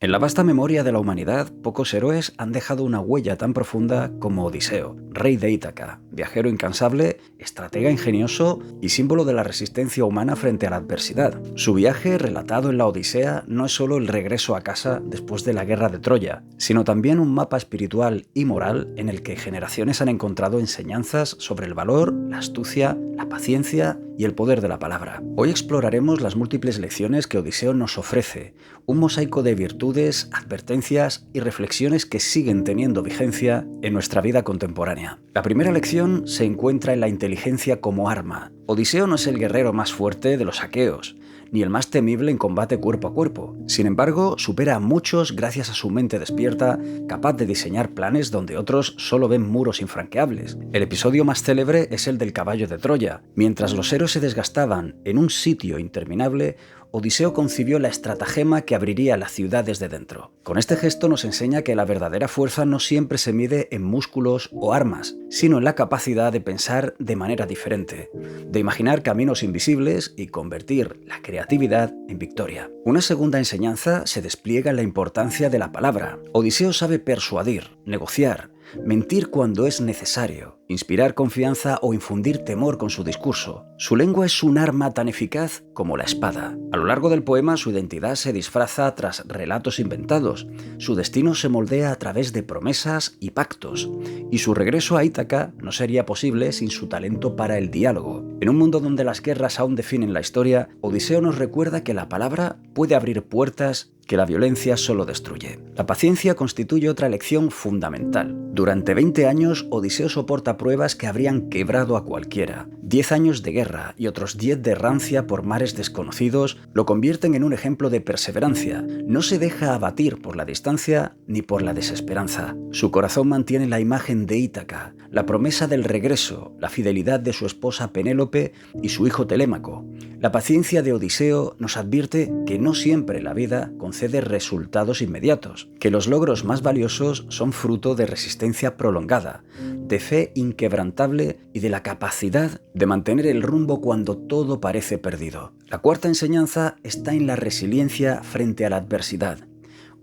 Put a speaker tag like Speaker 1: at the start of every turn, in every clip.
Speaker 1: En la vasta memoria de la humanidad, pocos héroes han dejado una huella tan profunda como Odiseo, rey de Ítaca, viajero incansable, estratega ingenioso y símbolo de la resistencia humana frente a la adversidad. Su viaje, relatado en la Odisea, no es solo el regreso a casa después de la guerra de Troya, sino también un mapa espiritual y moral en el que generaciones han encontrado enseñanzas sobre el valor, la astucia, la paciencia y el poder de la palabra. Hoy exploraremos las múltiples lecciones que Odiseo nos ofrece, un mosaico de virtudes, advertencias y reflexiones que siguen teniendo vigencia en nuestra vida contemporánea. La primera lección se encuentra en la inteligencia como arma. Odiseo no es el guerrero más fuerte de los aqueos, ni el más temible en combate cuerpo a cuerpo. Sin embargo, supera a muchos gracias a su mente despierta, capaz de diseñar planes donde otros solo ven muros infranqueables. El episodio más célebre es el del caballo de Troya. Mientras los héroes se desgastaban en un sitio interminable, Odiseo concibió la estratagema que abriría la ciudad desde dentro. Con este gesto nos enseña que la verdadera fuerza no siempre se mide en músculos o armas, sino en la capacidad de pensar de manera diferente, de imaginar caminos invisibles y convertir la creatividad en victoria. Una segunda enseñanza se despliega en la importancia de la palabra. Odiseo sabe persuadir, negociar, mentir cuando es necesario, inspirar confianza o infundir temor con su discurso. Su lengua es un arma tan eficaz como la espada. A lo largo del poema su identidad se disfraza tras relatos inventados, su destino se moldea a través de promesas y pactos, y su regreso a Ítaca no sería posible sin su talento para el diálogo. En un mundo donde las guerras aún definen la historia, Odiseo nos recuerda que la palabra puede abrir puertas que la violencia solo destruye. La paciencia constituye otra lección fundamental. Durante 20 años, Odiseo soporta pruebas que habrían quebrado a cualquiera. 10 años de guerra y otros 10 de errancia por mares desconocidos lo convierten en un ejemplo de perseverancia. No se deja abatir por la distancia ni por la desesperanza. Su corazón mantiene la imagen de Ítaca, la promesa del regreso, la fidelidad de su esposa Penélope y su hijo Telémaco. La paciencia de Odiseo nos advierte que no siempre la vida concede resultados inmediatos, que los logros más valiosos son fruto de resistencia prolongada, de fe inquebrantable y de la capacidad de mantener el rumbo cuando todo parece perdido. La cuarta enseñanza está en la resiliencia frente a la adversidad.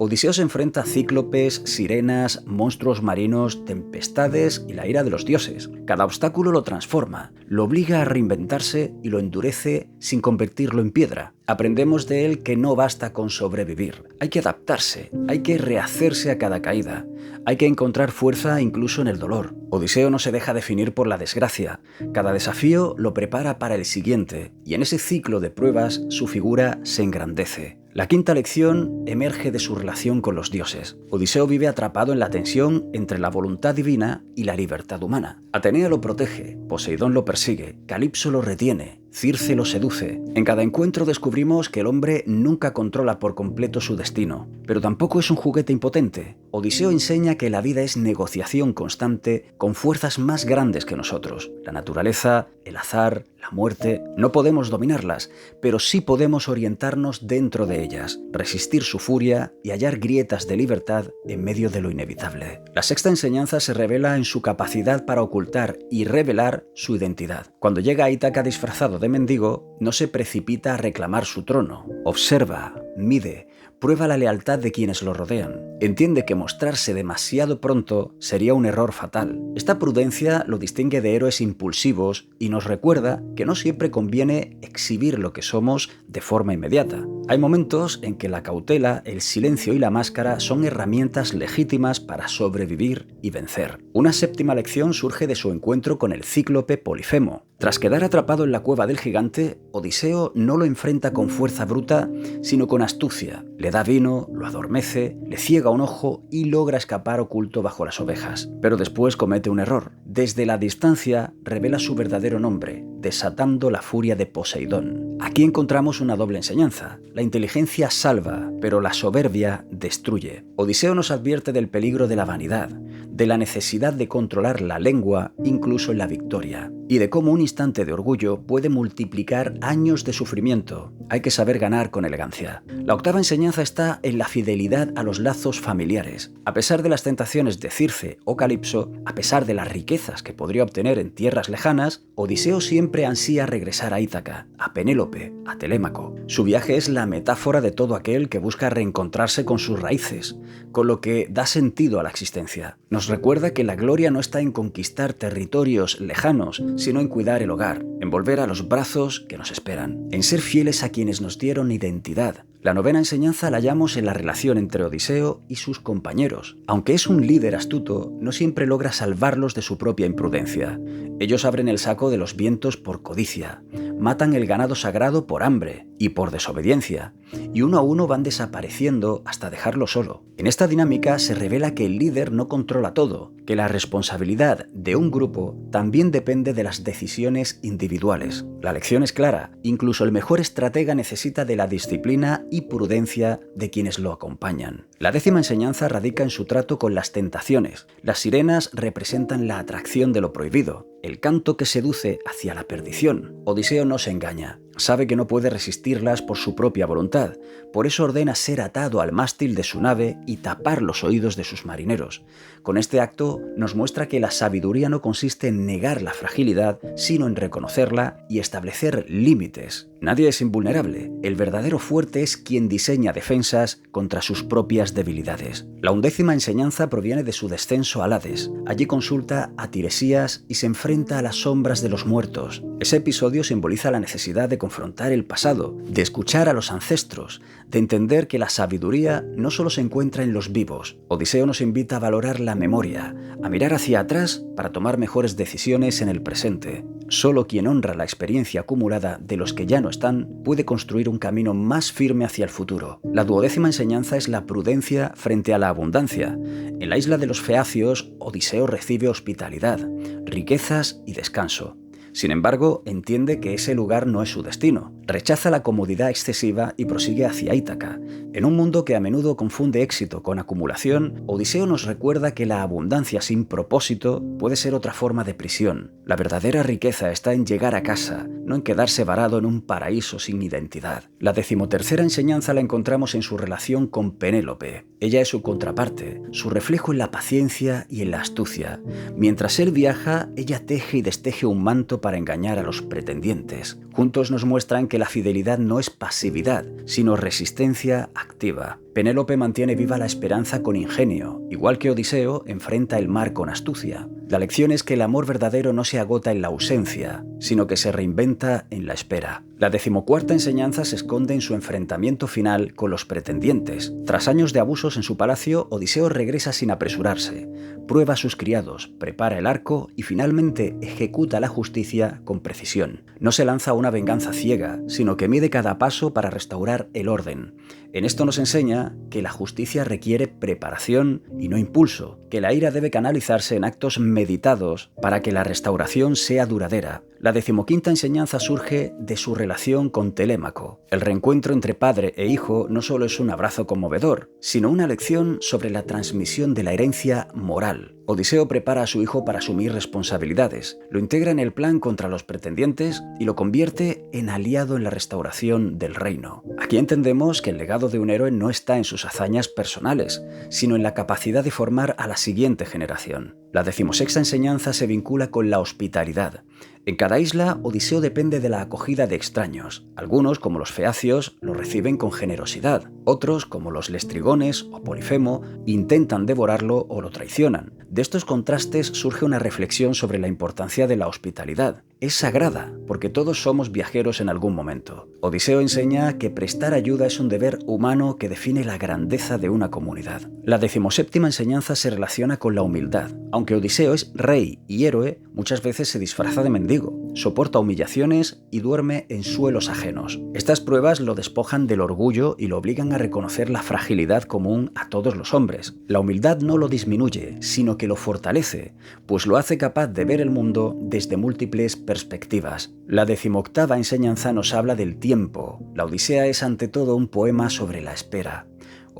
Speaker 1: Odiseo se enfrenta a cíclopes, sirenas, monstruos marinos, tempestades y la ira de los dioses. Cada obstáculo lo transforma, lo obliga a reinventarse y lo endurece sin convertirlo en piedra. Aprendemos de él que no basta con sobrevivir. Hay que adaptarse, hay que rehacerse a cada caída, hay que encontrar fuerza incluso en el dolor. Odiseo no se deja definir por la desgracia. Cada desafío lo prepara para el siguiente, y en ese ciclo de pruebas su figura se engrandece. La quinta lección emerge de su relación con los dioses. Odiseo vive atrapado en la tensión entre la voluntad divina y la libertad humana. Atenea lo protege, Poseidón lo persigue, Calipso lo retiene, Circe lo seduce. En cada encuentro descubrimos que el hombre nunca controla por completo su destino, pero tampoco es un juguete impotente. Odiseo enseña que la vida es negociación constante con fuerzas más grandes que nosotros. La naturaleza, el azar, la muerte, no podemos dominarlas, pero sí podemos orientarnos dentro de ellas, resistir su furia y hallar grietas de libertad en medio de lo inevitable. La sexta enseñanza se revela en su capacidad para ocultar y revelar su identidad. Cuando llega a Ítaca disfrazado de mendigo, no se precipita a reclamar su trono. Observa, mide, prueba la lealtad de quienes lo rodean. Entiende que mostrarse demasiado pronto sería un error fatal. Esta prudencia lo distingue de héroes impulsivos y nos recuerda que no siempre conviene exhibir lo que somos de forma inmediata. Hay momentos en que la cautela, el silencio y la máscara son herramientas legítimas para sobrevivir y vencer. Una séptima lección surge de su encuentro con el cíclope Polifemo. Tras quedar atrapado en la cueva del gigante, Odiseo no lo enfrenta con fuerza bruta, sino con astucia. Le da vino, lo adormece, le ciega un ojo y logra escapar oculto bajo las ovejas. Pero después comete un error. Desde la distancia revela su verdadero nombre, desatando la furia de Poseidón. Aquí encontramos una doble enseñanza. La inteligencia salva, pero la soberbia destruye. Odiseo nos advierte del peligro de la vanidad, de la necesidad de controlar la lengua incluso en la victoria, y de cómo un instante de orgullo puede multiplicar años de sufrimiento. Hay que saber ganar con elegancia. La octava enseñanza está en la fidelidad a los lazos familiares. A pesar de las tentaciones de Circe o Calipso, a pesar de las riquezas que podría obtener en tierras lejanas, Odiseo siempre ansía regresar a Ítaca, a Penélope, a Telémaco. Su viaje es la metáfora de todo aquel que busca reencontrarse con sus raíces, con lo que da sentido a la existencia. Nos recuerda que la gloria no está en conquistar territorios lejanos, sino en cuidar el hogar, en volver a los brazos que nos esperan, en ser fieles a quienes nos dieron identidad. La novena enseñanza la hallamos en la relación entre Odiseo y sus compañeros. Aunque es un líder astuto, no siempre logra salvarlos de su propia imprudencia. Ellos abren el saco de los vientos por codicia, matan el ganado sagrado por hambre y por desobediencia, y uno a uno van desapareciendo hasta dejarlo solo. En esta dinámica se revela que el líder no controla todo, que la responsabilidad de un grupo también depende de las decisiones individuales. La lección es clara, incluso el mejor estratega necesita de la disciplina y prudencia de quienes lo acompañan. La décima enseñanza radica en su trato con las tentaciones. Las sirenas representan la atracción de lo prohibido, el canto que seduce hacia la perdición. Odiseo no se engaña. Sabe que no puede resistirlas por su propia voluntad, por eso ordena ser atado al mástil de su nave y tapar los oídos de sus marineros. Con este acto nos muestra que la sabiduría no consiste en negar la fragilidad, sino en reconocerla y establecer límites. Nadie es invulnerable. El verdadero fuerte es quien diseña defensas contra sus propias debilidades. La undécima enseñanza proviene de su descenso al Hades. Allí consulta a Tiresías y se enfrenta a las sombras de los muertos. Ese episodio simboliza la necesidad de confrontar el pasado, de escuchar a los ancestros, de entender que la sabiduría no solo se encuentra en los vivos. Odiseo nos invita a valorar la memoria, a mirar hacia atrás para tomar mejores decisiones en el presente. Solo quien honra la experiencia acumulada de los que ya no están puede construir un camino más firme hacia el futuro. La duodécima enseñanza es la prudencia frente a la abundancia. En la isla de los Feacios, Odiseo recibe hospitalidad, riquezas y descanso. Sin embargo, entiende que ese lugar no es su destino. Rechaza la comodidad excesiva y prosigue hacia Ítaca. En un mundo que a menudo confunde éxito con acumulación, Odiseo nos recuerda que la abundancia sin propósito puede ser otra forma de prisión. La verdadera riqueza está en llegar a casa, no en quedarse varado en un paraíso sin identidad. La decimotercera enseñanza la encontramos en su relación con Penélope. Ella es su contraparte, su reflejo en la paciencia y en la astucia. Mientras él viaja, ella teje y desteje un manto para engañar a los pretendientes. Juntos nos muestran que la fidelidad no es pasividad, sino resistencia activa. Penélope mantiene viva la esperanza con ingenio, igual que Odiseo enfrenta el mar con astucia. La lección es que el amor verdadero no se agota en la ausencia, sino que se reinventa en la espera. La decimocuarta enseñanza se esconde en su enfrentamiento final con los pretendientes. Tras años de abusos en su palacio, Odiseo regresa sin apresurarse, prueba a sus criados, prepara el arco y finalmente ejecuta la justicia con precisión. No se lanza a una venganza ciega, sino que mide cada paso para restaurar el orden. En esto nos enseña que la justicia requiere preparación y no impulso, que la ira debe canalizarse en actos meditados para que la restauración sea duradera. La decimoquinta enseñanza surge de su relación con Telémaco. El reencuentro entre padre e hijo no solo es un abrazo conmovedor, sino una lección sobre la transmisión de la herencia moral. Odiseo prepara a su hijo para asumir responsabilidades, lo integra en el plan contra los pretendientes y lo convierte en aliado en la restauración del reino. Aquí entendemos que el legado de un héroe no está en sus hazañas personales, sino en la capacidad de formar a la siguiente generación. La decimosexta enseñanza se vincula con la hospitalidad. En cada isla, Odiseo depende de la acogida de extraños. Algunos, como los feacios, lo reciben con generosidad. Otros, como los lestrigones o Polifemo, intentan devorarlo o lo traicionan. De estos contrastes surge una reflexión sobre la importancia de la hospitalidad. Es sagrada, porque todos somos viajeros en algún momento. Odiseo enseña que prestar ayuda es un deber humano que define la grandeza de una comunidad. La decimoséptima enseñanza se relaciona con la humildad. Aunque Odiseo es rey y héroe, muchas veces se disfraza de mendigo, soporta humillaciones y duerme en suelos ajenos. Estas pruebas lo despojan del orgullo y lo obligan a reconocer la fragilidad común a todos los hombres. La humildad no lo disminuye, sino que lo fortalece, pues lo hace capaz de ver el mundo desde múltiples perspectivas. La decimoctava enseñanza nos habla del tiempo. La Odisea es ante todo un poema sobre la espera.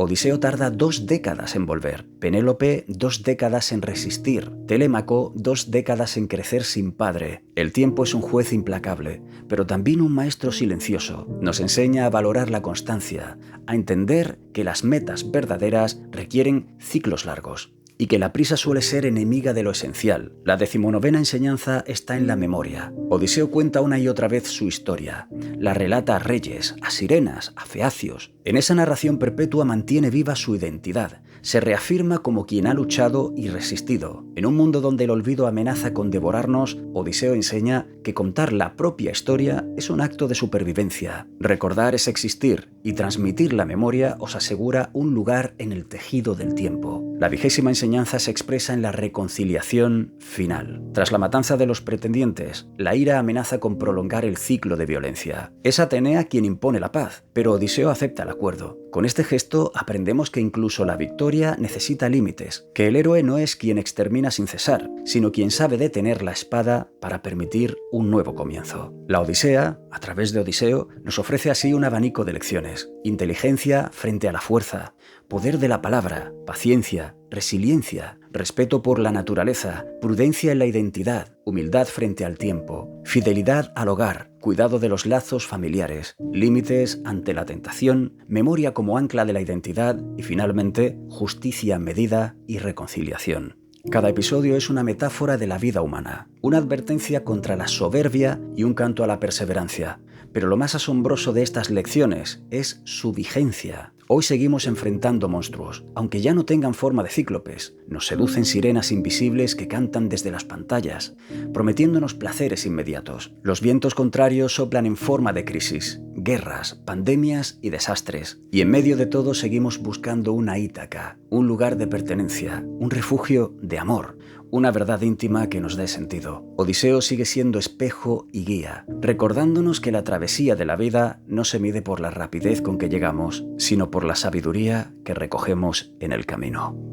Speaker 1: Odiseo tarda 2 décadas en volver, Penélope 2 décadas en resistir, Telémaco 2 décadas en crecer sin padre. El tiempo es un juez implacable, pero también un maestro silencioso. Nos enseña a valorar la constancia, a entender que las metas verdaderas requieren ciclos largos y que la prisa suele ser enemiga de lo esencial. La 19ª enseñanza está en la memoria. Odiseo cuenta una y otra vez su historia. La relata a reyes, a sirenas, a feacios. En esa narración perpetua mantiene viva su identidad. Se reafirma como quien ha luchado y resistido. En un mundo donde el olvido amenaza con devorarnos, Odiseo enseña que contar la propia historia es un acto de supervivencia. Recordar es existir y transmitir la memoria os asegura un lugar en el tejido del tiempo. La 20ª enseñanza se expresa en la reconciliación final. Tras la matanza de los pretendientes, la ira amenaza con prolongar el ciclo de violencia. Es Atenea quien impone la paz, pero Odiseo acepta el acuerdo. Con este gesto aprendemos que incluso la victoria necesita límites, que el héroe no es quien extermina sin cesar, sino quien sabe detener la espada para permitir un nuevo comienzo. La Odisea, a través de Odiseo, nos ofrece así un abanico de lecciones: inteligencia frente a la fuerza, poder de la palabra, paciencia, resiliencia, respeto por la naturaleza, prudencia en la identidad, humildad frente al tiempo, fidelidad al hogar, cuidado de los lazos familiares, límites ante la tentación, memoria como ancla de la identidad y, finalmente, justicia medida y reconciliación. Cada episodio es una metáfora de la vida humana, una advertencia contra la soberbia y un canto a la perseverancia. Pero lo más asombroso de estas lecciones es su vigencia. Hoy seguimos enfrentando monstruos, aunque ya no tengan forma de cíclopes. Nos seducen sirenas invisibles que cantan desde las pantallas, prometiéndonos placeres inmediatos. Los vientos contrarios soplan en forma de crisis, guerras, pandemias y desastres. Y en medio de todo seguimos buscando una Ítaca, un lugar de pertenencia, un refugio de amor, una verdad íntima que nos dé sentido. Odiseo sigue siendo espejo y guía, recordándonos que la travesía de la vida no se mide por la rapidez con que llegamos, sino por la sabiduría que recogemos en el camino.